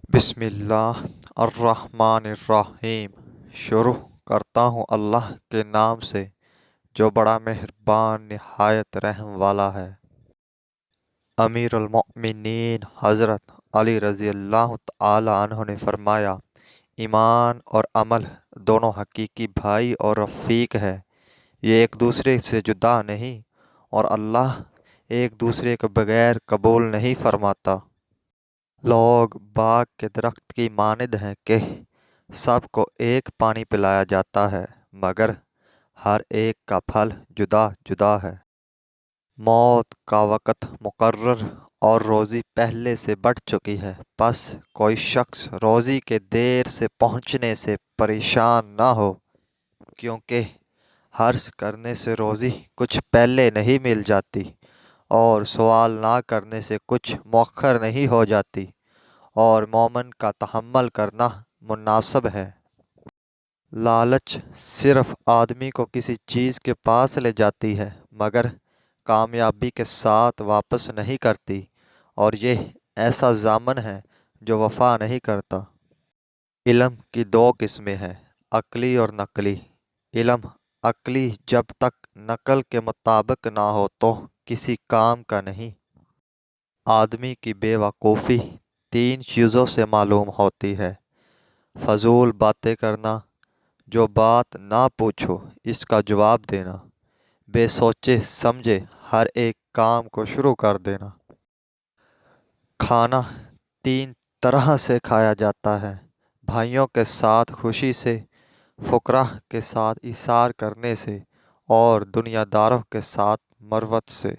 بسم اللہ الرحمن الرحیم۔ شروع کرتا ہوں اللہ کے نام سے جو بڑا مہربان نہایت رحم والا ہے۔ امیر المؤمنین حضرت علی رضی اللہ تعالی عنہ نے فرمایا، ایمان اور عمل دونوں حقیقی بھائی اور رفیق ہے، یہ ایک دوسرے سے جدا نہیں، اور اللہ ایک دوسرے کے بغیر قبول نہیں فرماتا۔ لوگ باغ کے درخت کی مانند ہیں کہ سب کو ایک پانی پلایا جاتا ہے، مگر ہر ایک کا پھل جدا جدا ہے۔ موت کا وقت مقرر اور روزی پہلے سے بڑھ چکی ہے، پس کوئی شخص روزی کے دیر سے پہنچنے سے پریشان نہ ہو، کیونکہ حرص کرنے سے روزی کچھ پہلے نہیں مل جاتی، اور سوال نہ کرنے سے کچھ مؤخر نہیں ہو جاتی، اور مومن کا تحمل کرنا مناسب ہے۔ لالچ صرف آدمی کو کسی چیز کے پاس لے جاتی ہے، مگر کامیابی کے ساتھ واپس نہیں کرتی، اور یہ ایسا ضامن ہے جو وفا نہیں کرتا۔ علم کی دو قسمیں ہیں، عقلی اور نقلی۔ علم عقلی جب تک نقل کے مطابق نہ ہو تو کسی کام کا نہیں۔ آدمی کی بے وقوفی تین چیزوں سے معلوم ہوتی ہے: فضول باتیں کرنا، جو بات نہ پوچھو اس کا جواب دینا، بے سوچے سمجھے ہر ایک کام کو شروع کر دینا۔ کھانا تین طرح سے کھایا جاتا ہے: بھائیوں کے ساتھ خوشی سے، فقراء کے ساتھ ایثار کرنے سے، اور دنیا داروں کے ساتھ مروت سے۔